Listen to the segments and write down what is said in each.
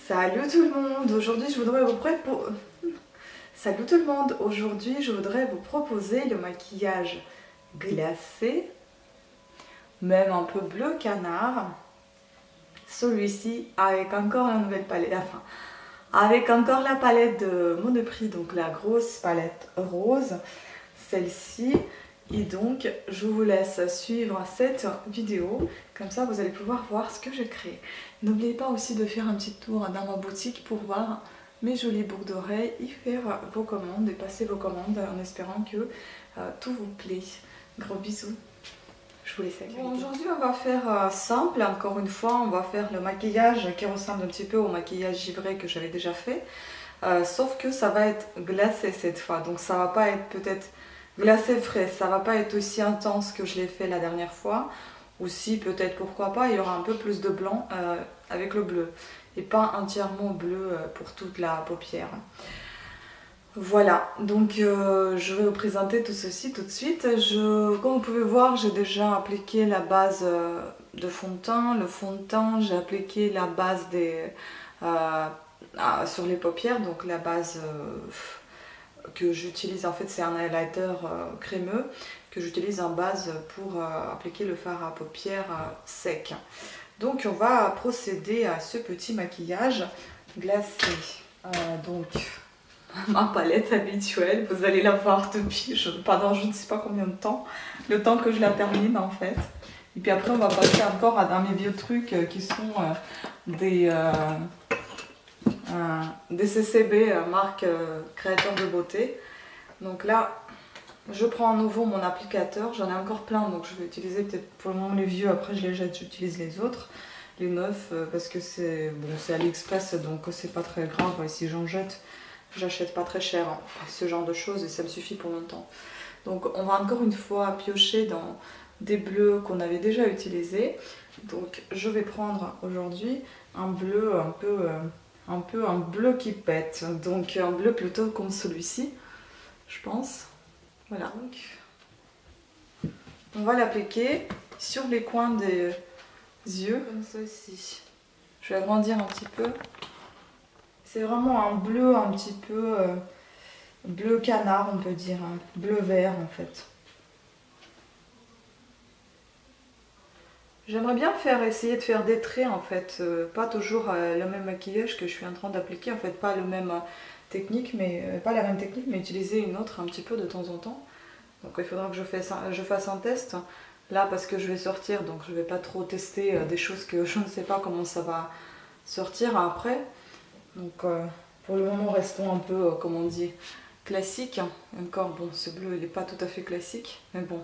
Salut tout le monde, aujourd'hui je voudrais vous Salut tout le monde, aujourd'hui je voudrais vous proposer le maquillage glacé, même un peu bleu canard. Celui-ci avec encore la nouvelle palette, avec encore la palette de Monoprix, donc la grosse palette rose, celle-ci. Et donc je vous laisse suivre cette vidéo, comme ça vous allez pouvoir voir ce que j'ai créé. N'oubliez pas aussi de faire un petit tour dans ma boutique pour voir mes jolies boucles d'oreilles, y faire vos commandes et passer vos commandes en espérant que tout vous plaît. Gros bisous, je vous laisse avec la vidéo. Aujourd'hui on va faire simple, encore une fois on va faire le maquillage qui ressemble un petit peu au maquillage givré que j'avais déjà fait, sauf que ça va être glacé cette fois, donc ça va pas être peut-être glacé frais, ça va pas être aussi intense que je l'ai fait la dernière fois. Ou si peut-être, pourquoi pas, il y aura un peu plus de blanc avec le bleu. Et pas entièrement bleu pour toute la paupière. Voilà, donc je vais vous présenter tout ceci tout de suite. Comme vous pouvez voir, j'ai déjà appliqué la base de fond de teint. Le fond de teint, j'ai appliqué la base sur les paupières, donc la base que j'utilise en fait, c'est un highlighter crémeux que j'utilise en base pour appliquer le fard à paupières sec. Donc on va procéder à ce petit maquillage glacé. Donc ma palette habituelle, vous allez la voir depuis pendant je ne sais pas combien de temps, le temps que je la termine en fait. Et puis après on va passer encore à mes vieux trucs qui sont des CCB, marque créateur de beauté. Donc là je prends à nouveau mon applicateur, j'en ai encore plein donc je vais utiliser peut-être pour le moment les vieux, après je les jette, j'utilise les autres, les neufs parce que c'est bon, c'est AliExpress donc c'est pas très grave, et si j'en jette, j'achète pas très cher hein, ce genre de choses et ça me suffit pour longtemps. Donc on va encore une fois piocher dans des bleus qu'on avait déjà utilisés. Donc je vais prendre aujourd'hui un bleu un peu un bleu qui pète, donc un bleu plutôt comme celui-ci je pense. Voilà, donc on va l'appliquer sur les coins des yeux, comme ceci. Je vais agrandir un petit peu. C'est vraiment un bleu un petit peu bleu canard, on peut dire, hein. Bleu vert en fait. J'aimerais bien essayer de faire des traits en fait, pas toujours le même maquillage que je suis en train d'appliquer, en fait pas le même technique, mais pas la même technique, mais utiliser une autre un petit peu de temps en temps. Donc il faudra que je fasse un test là parce que je vais sortir, donc je vais pas trop tester des choses que je ne sais pas comment ça va sortir après. Donc pour le moment restons un peu, comme on dit, classique. Encore bon, ce bleu il n'est pas tout à fait classique, mais bon.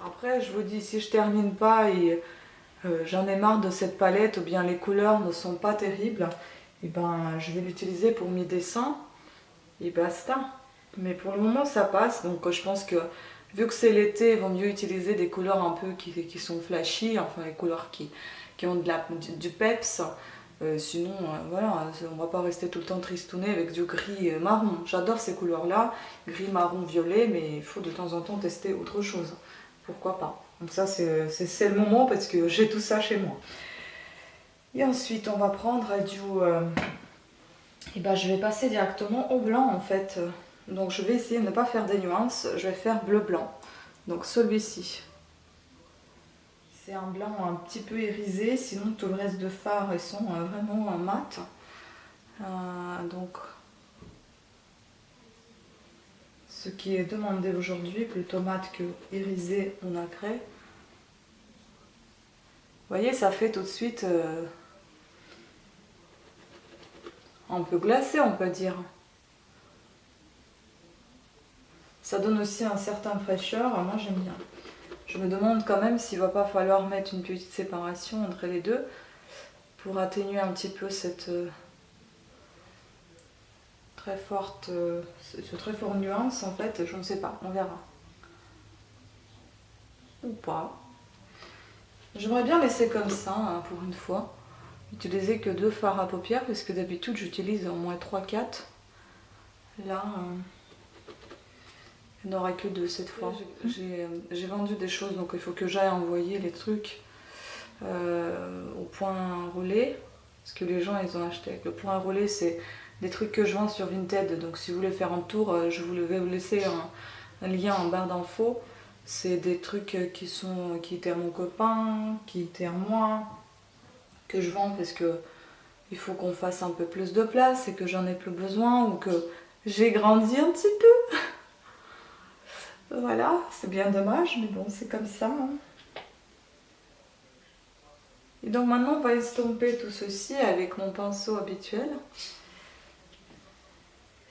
Après je vous dis, si je termine pas et j'en ai marre de cette palette ou bien les couleurs ne sont pas terribles, et ben je vais l'utiliser pour mes dessins et basta. Mais pour le moment ça passe, donc je pense que vu que c'est l'été, il vaut mieux utiliser des couleurs un peu qui sont flashy, enfin les couleurs qui ont du peps. Sinon voilà, on va pas rester tout le temps tristouné avec du gris marron. J'adore ces couleurs là, gris, marron, violet, mais il faut de temps en temps tester autre chose. Pourquoi pas. Donc ça c'est le moment parce que j'ai tout ça chez moi. Et ensuite on va prendre et ben, je vais passer directement au blanc en fait. Donc je vais essayer de ne pas faire des nuances, je vais faire bleu-blanc. Donc celui-ci. C'est un blanc un petit peu irisé, sinon tout le reste de fard ils sont vraiment mat. Donc ce qui est demandé aujourd'hui, plutôt mat que irisé ou nacré. Vous voyez, ça fait tout de suite un peu glacé, on peut dire. Ça donne aussi un certain fraîcheur, moi j'aime bien. Je me demande quand même s'il va pas falloir mettre une petite séparation entre les deux pour atténuer un petit peu cette très forte nuance en fait, je ne sais pas, on verra. Ou pas. J'aimerais bien laisser comme ça hein, pour une fois. Utiliser que 2 fards à paupières parce que d'habitude j'utilise au moins 3-4. Là, Il n'y en aura que 2 cette fois. J'ai vendu des choses, donc il faut que j'aille envoyer les trucs au point relais. Parce que les gens, ils ont acheté avec le point relais, c'est des trucs que je vends sur Vinted. Donc si vous voulez faire un tour, je vais vous laisser un lien en barre d'infos. C'est des trucs qui étaient à mon copain, qui étaient à moi, que je vends parce que il faut qu'on fasse un peu plus de place et que j'en ai plus besoin ou que j'ai grandi un petit peu. Voilà, c'est bien dommage, mais bon, c'est comme ça. Hein. Et donc maintenant, on va estomper tout ceci avec mon pinceau habituel.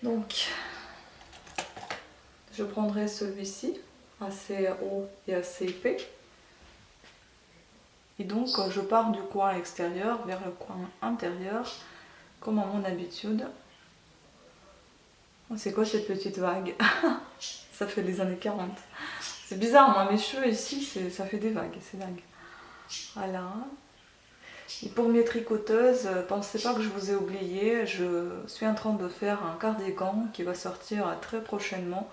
Donc, je prendrai celui-ci, assez haut et assez épais. Et donc, je pars du coin extérieur vers le coin intérieur, comme à mon habitude. C'est quoi cette petite vague? Ça fait les années 40. C'est bizarre, moi, mes cheveux ici, ça fait des vagues, c'est dingue. Voilà. Et pour mes tricoteuses, pensez pas que je vous ai oublié, je suis en train de faire un cardigan qui va sortir très prochainement.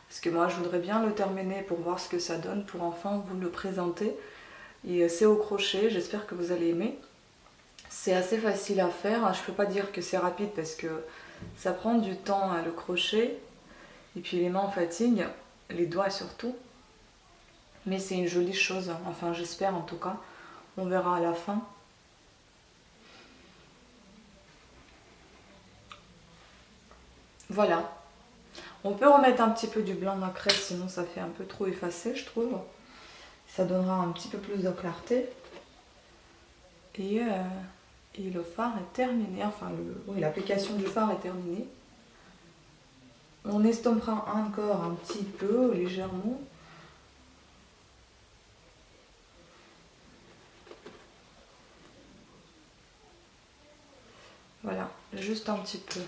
Parce que moi, je voudrais bien le terminer pour voir ce que ça donne, pour enfin vous le présenter. Et c'est au crochet, j'espère que vous allez aimer. C'est assez facile à faire, je peux pas dire que c'est rapide parce que ça prend du temps le crochet. Et puis les mains fatiguent, les doigts surtout. Mais c'est une jolie chose, enfin j'espère en tout cas. On verra à la fin. Voilà. On peut remettre un petit peu du blanc nacré, sinon ça fait un peu trop effacé, je trouve. Ça donnera un petit peu plus de clarté. Et le fard est terminé, enfin l'application du fard est terminée. On estompera encore un petit peu, légèrement. Voilà, juste un petit peu.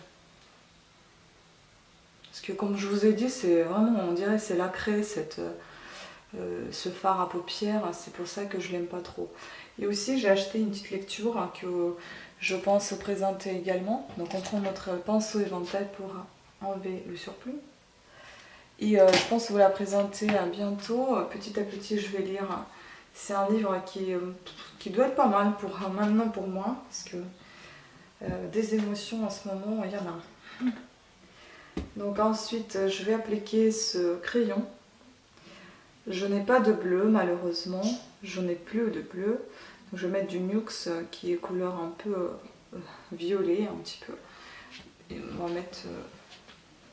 Parce que comme je vous ai dit, c'est vraiment, on dirait c'est nacré ce fard à paupières, c'est pour ça que je l'aime pas trop. Et aussi j'ai acheté une petite lecture que je pense présenter également. Donc on prend notre pinceau éventail pour enlever le surplus. Et je pense vous la présenter bientôt. Petit à petit je vais lire. C'est un livre qui doit être pas mal maintenant pour moi. Parce que des émotions en ce moment, il y en a. Donc ensuite je vais appliquer ce crayon. Je n'ai pas de bleu malheureusement, je n'ai plus de bleu. Donc, je vais mettre du Nuxe qui est couleur un peu violet, un petit peu. Et on va mettre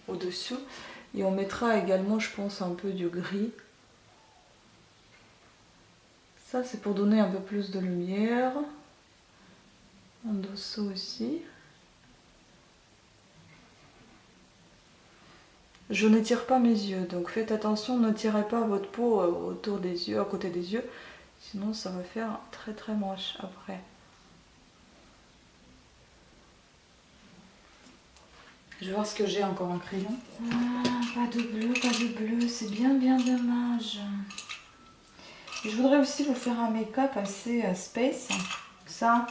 au-dessus. Et on mettra également, je pense, un peu du gris. Ça c'est pour donner un peu plus de lumière. En dessous aussi. Je ne tire pas mes yeux, donc faites attention, ne tirez pas votre peau autour des yeux, à côté des yeux, sinon ça va faire très très moche après. Je vais voir ce que j'ai encore en crayon. Ah, pas de bleu, c'est bien dommage. Et je voudrais aussi vous faire un make-up assez space. Ça,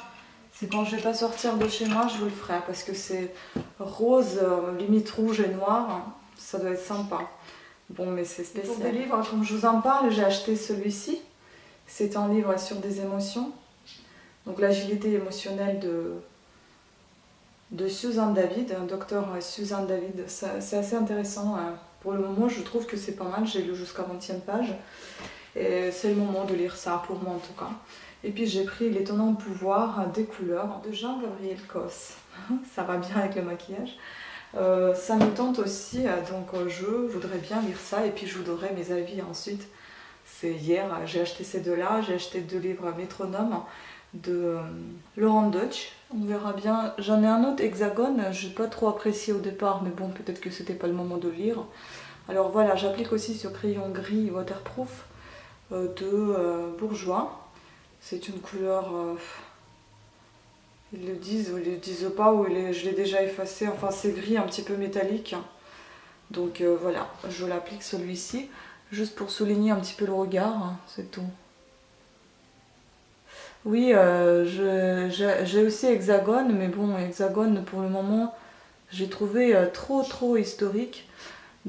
c'est quand je vais pas sortir de chez moi, je vous le ferai, parce que c'est rose, limite rouge et noir. Ça doit être sympa. Bon, mais c'est spécial. Pour des livres, comme je vous en parle, j'ai acheté celui-ci. C'est un livre sur des émotions. Donc l'agilité émotionnelle de Suzanne David, docteur Suzanne David. C'est assez intéressant. Pour le moment, je trouve que c'est pas mal. J'ai lu jusqu'à 20e page. Et c'est le moment de lire ça, pour moi en tout cas. Et puis j'ai pris L'étonnant pouvoir des couleurs de Jean-Gabriel Cos. Ça va bien avec le maquillage. Ça me tente aussi, donc je voudrais bien lire ça et puis je vous donnerai mes avis ensuite. C'est hier, j'ai acheté ces deux-là, j'ai acheté 2 livres Métronome de Laurent Deutsch. On verra bien. J'en ai un autre Hexagone, je n'ai pas trop apprécié au départ, mais bon, peut-être que c'était pas le moment de lire. Alors voilà, j'applique aussi ce crayon gris waterproof de Bourjois. C'est une couleur... Ils le disent ou ils le disent pas, ou je l'ai déjà effacé, enfin c'est gris un petit peu métallique. Donc voilà, je l'applique celui-ci, juste pour souligner un petit peu le regard, c'est tout. Oui, j'ai aussi Hexagone, mais bon, Hexagone pour le moment, j'ai trouvé trop historique.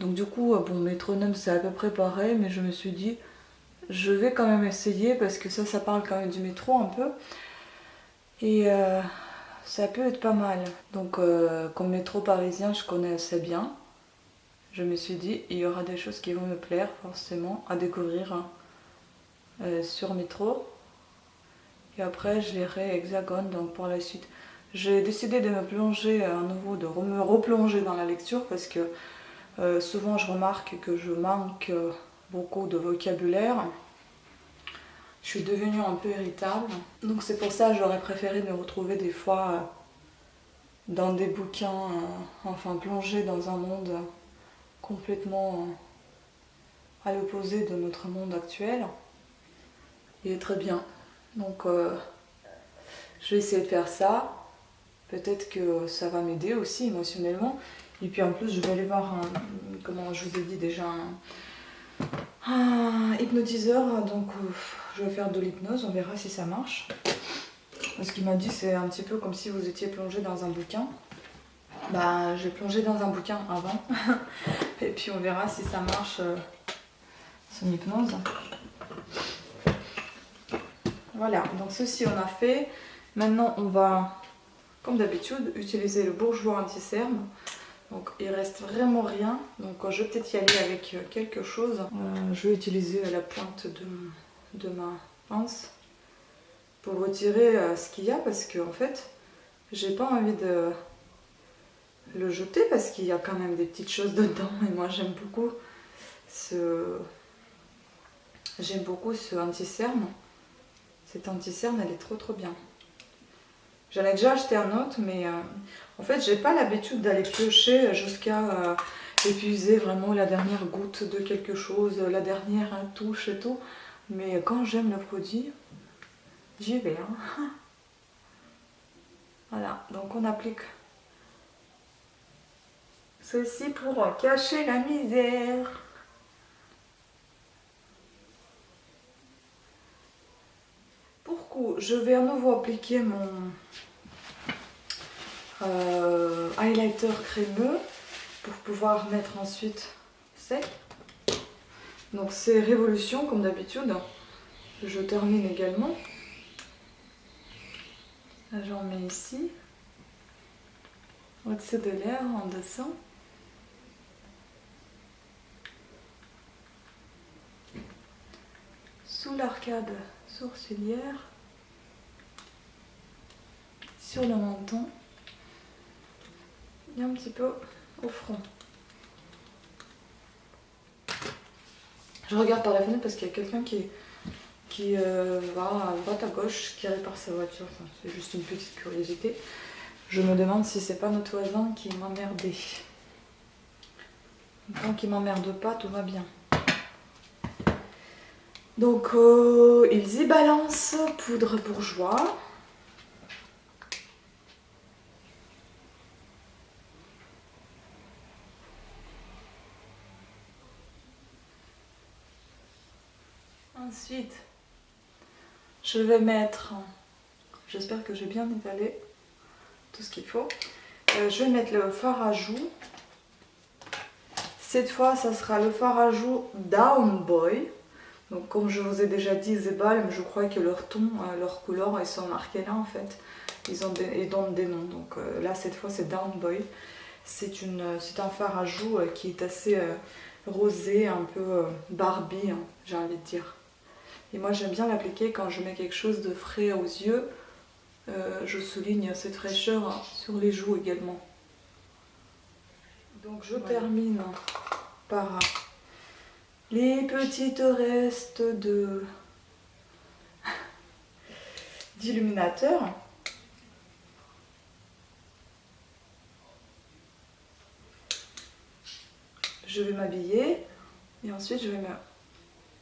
Donc du coup, bon, métronome c'est à peu près pareil, mais je me suis dit, je vais quand même essayer parce que ça parle quand même du métro un peu. Et ça peut être pas mal. Donc comme métro parisien, je connais assez bien. Je me suis dit, il y aura des choses qui vont me plaire forcément à découvrir sur métro. Et après, je lirai Hexagone, donc pour la suite. J'ai décidé de me plonger à nouveau, de me replonger dans la lecture parce que souvent je remarque que je manque beaucoup de vocabulaire. Je suis devenue un peu irritable. Donc c'est pour ça que j'aurais préféré me retrouver des fois dans des bouquins, enfin plonger dans un monde complètement à l'opposé de notre monde actuel. Il est très bien. Donc je vais essayer de faire ça. Peut-être que ça va m'aider aussi émotionnellement. Et puis en plus je vais aller voir, comment je vous ai dit déjà, un hypnotiseur. Donc je vais faire de l'hypnose, on verra si ça marche. Parce qu'il m'a dit c'est un petit peu comme si vous étiez plongé dans un bouquin. Bah j'ai plongé dans un bouquin avant. Et puis on verra si ça marche son hypnose. Voilà, donc ceci on a fait. Maintenant on va, comme d'habitude, utiliser le bourgeois anti-cerne. Donc il reste vraiment rien. Donc je vais peut-être y aller avec quelque chose. Je vais utiliser la pointe de ma pince pour retirer ce qu'il y a parce que en fait j'ai pas envie de le jeter parce qu'il y a quand même des petites choses dedans et moi j'aime beaucoup ce anti-cerne. Cette anti-cerne elle est trop bien. J'en ai déjà acheté un autre mais en fait j'ai pas l'habitude d'aller piocher jusqu'à épuiser vraiment la dernière goutte de quelque chose, la dernière touche et tout. Mais quand j'aime le produit, j'y vais. Hein. Voilà, donc on applique ceci pour cacher la misère. Pour coup, je vais à nouveau appliquer mon highlighter crémeux pour pouvoir mettre ensuite sec. Donc c'est Révolution comme d'habitude. Je termine également. J'en mets ici, au-dessus de l'air, en dessous. Sous l'arcade sourcilière, sur le menton et un petit peu au front. Je regarde par la fenêtre parce qu'il y a quelqu'un qui va à droite à gauche, qui répare sa voiture. Enfin, c'est juste une petite curiosité. Je me demande si c'est pas notre voisin qui m'a emmerdé. Tant qu'il m'emmerde pas, tout va bien. Donc ils y balancent poudre bourgeois. Ensuite, je vais mettre, j'espère que j'ai bien étalé tout ce qu'il faut. Je vais mettre le fard à joues. Cette fois, ça sera le fard à joues Down Boy. Donc comme je vous ai déjà dit, The Balm, je crois que leur ton, leur couleur, elles sont marquées là en fait. Ils donnent des noms. Donc là, cette fois, c'est Down Boy. C'est un fard à joues qui est assez rosé, un peu Barbie, hein, j'ai envie de dire. Et moi, j'aime bien l'appliquer quand je mets quelque chose de frais aux yeux. Je souligne cette fraîcheur sur les joues également. Donc je termine par les petites restes d'illuminateur. Je vais m'habiller et ensuite je vais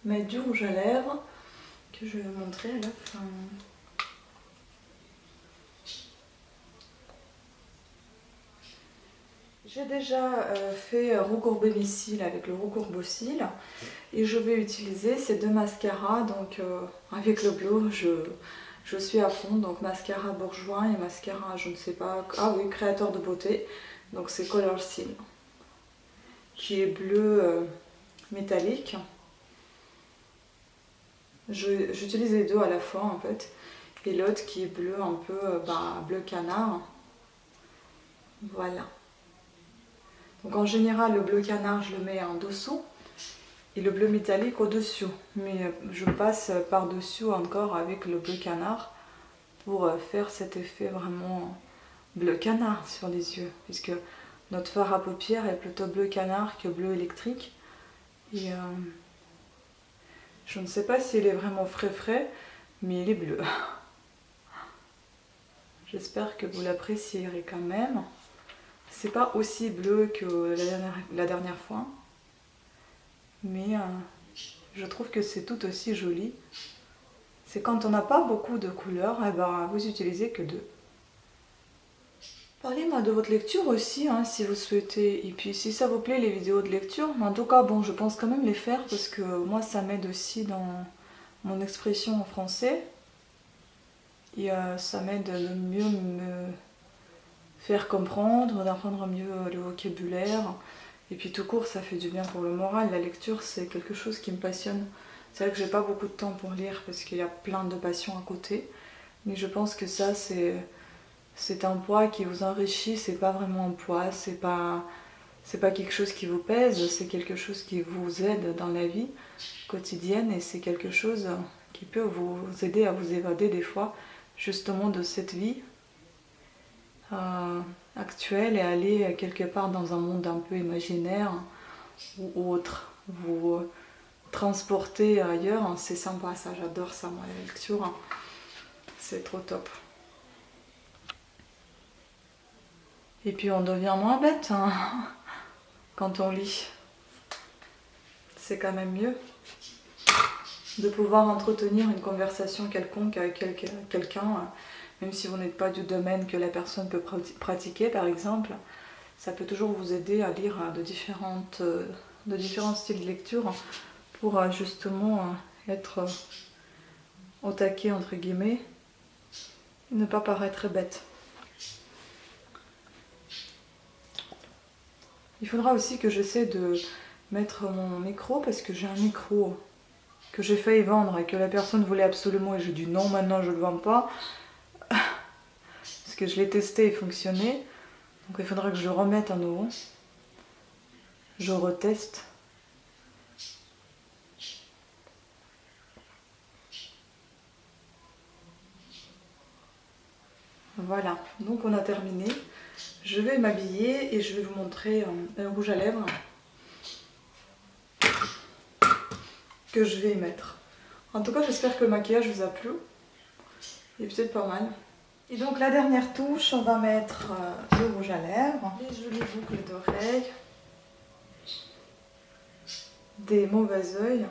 mettre du rouge à lèvres que je vais montrer à la fin. J'ai déjà fait recourber mes cils avec le recourbe-cils et je vais utiliser ces deux mascaras. Donc avec le glow, je suis à fond. Donc mascara bourgeois et mascara, je ne sais pas, ah oui, créateur de beauté. Donc c'est Color Seal. qui est bleu métallique. J'utilise les deux à la fois en fait. Et l'autre qui est bleu un peu bleu canard. Voilà. Donc en général le bleu canard je le mets en dessous et le bleu métallique au-dessus. Mais je passe par-dessus encore avec le bleu canard pour faire cet effet vraiment bleu canard sur les yeux. Puisque notre fard à paupières est plutôt bleu canard que bleu électrique. Et je ne sais pas s'il est vraiment frais, mais il est bleu. J'espère que vous l'apprécierez quand même. C'est pas aussi bleu que la dernière fois, mais je trouve que c'est tout aussi joli. C'est quand on n'a pas beaucoup de couleurs, et vous utilisez que deux. Parlez-moi de votre lecture aussi, hein, si vous souhaitez. Et puis si ça vous plaît les vidéos de lecture, en tout cas bon, je pense quand même les faire parce que moi ça m'aide aussi dans mon expression en français. Et ça m'aide de mieux me faire comprendre, d'apprendre mieux le vocabulaire. Et puis tout court, ça fait du bien pour le moral. La lecture, c'est quelque chose qui me passionne. C'est vrai que j'ai pas beaucoup de temps pour lire parce qu'il y a plein de passions à côté. Mais je pense que ça, c'est un poids qui vous enrichit. C'est pas vraiment un poids, c'est pas quelque chose qui vous pèse. C'est quelque chose qui vous aide dans la vie quotidienne. Et c'est quelque chose qui peut vous aider à vous évader des fois, justement, de cette vie actuelle et aller quelque part dans un monde un peu imaginaire ou autre, vous transporter ailleurs, c'est sympa ça, j'adore ça moi la lecture, c'est trop top. Et puis on devient moins bête hein, quand on lit, c'est quand même mieux de pouvoir entretenir une conversation quelconque avec quelqu'un. Même si vous n'êtes pas du domaine que la personne peut pratiquer, par exemple, ça peut toujours vous aider à lire de différents styles de lecture pour justement être au taquet, entre guillemets, et ne pas paraître bête. Il faudra aussi que j'essaie de mettre mon micro, parce que j'ai un micro que j'ai failli vendre et que la personne voulait absolument, et j'ai dit non, maintenant je ne le vends pas. Parce que je l'ai testé et fonctionné, donc il faudra que je le remette à nouveau. Je reteste. Voilà, donc on a terminé. Je vais m'habiller et je vais vous montrer un rouge à lèvres que je vais y mettre. En tout cas, j'espère que le maquillage vous a plu. Il est peut-être pas mal. Et donc la dernière touche, on va mettre le rouge à lèvres, les jolies boucles d'oreilles, des mauvais oeils.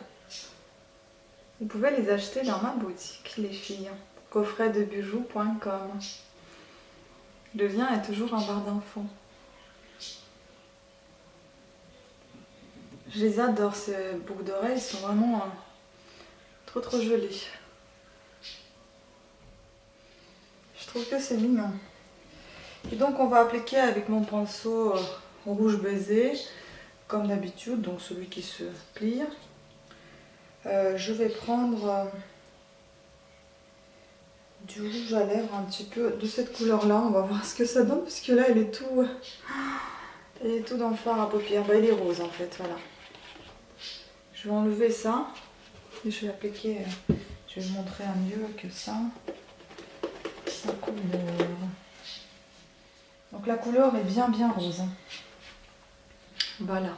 Vous pouvez les acheter dans ma boutique, les filles. coffretdebijoux.com. Le lien est toujours en barre d'infos. Je les adore, ces boucles d'oreilles, sont vraiment trop jolies. Je trouve que c'est mignon. Et donc on va appliquer avec mon pinceau rouge baiser, comme d'habitude, donc celui qui se plie. Je vais prendre du rouge à lèvres un petit peu de cette couleur là, on va voir ce que ça donne, parce que là elle est tout dans le fard à paupières, il est rose en fait, voilà. Je vais enlever ça et je vais appliquer, je vais vous montrer un mieux que ça. Sa couleur. Donc la couleur est bien rose. Voilà.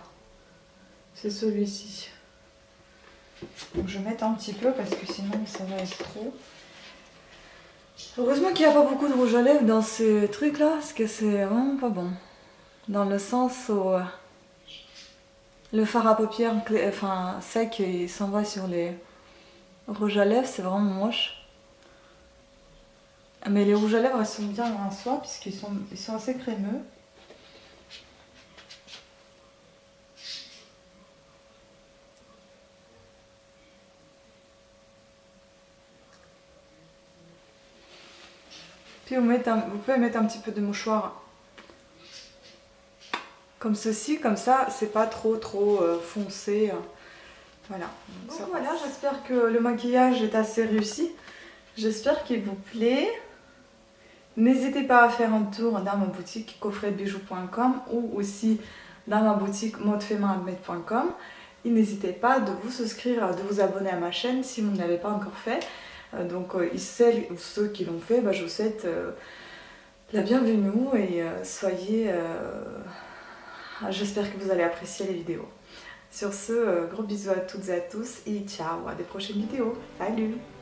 C'est celui-ci. Donc je vais mettre un petit peu parce que sinon ça va être trop. Heureusement qu'il n'y a pas beaucoup de rouge à lèvres dans ces trucs là, parce que c'est vraiment pas bon. Dans le sens où le fard à paupières sec il s'en va sur les rouges à lèvres, c'est vraiment moche. Mais les rouges à lèvres, elles sont bien en soi, puisqu'ils sont assez crémeux. Puis vous pouvez mettre un petit peu de mouchoir comme ceci, comme ça c'est pas trop foncé. Voilà. Donc, ça, voilà, j'espère que le maquillage est assez réussi. J'espère qu'il vous plaît. N'hésitez pas à faire un tour dans ma boutique coffretdebijoux.com ou aussi dans ma boutique modefemainadmade.com. Et n'hésitez pas de vous souscrire, de vous abonner à ma chaîne si vous ne l'avez pas encore fait. Donc celles ou ceux qui l'ont fait, je vous souhaite la bienvenue et soyez... j'espère que vous allez apprécier les vidéos. Sur ce, gros bisous à toutes et à tous et ciao, à des prochaines vidéos. Salut!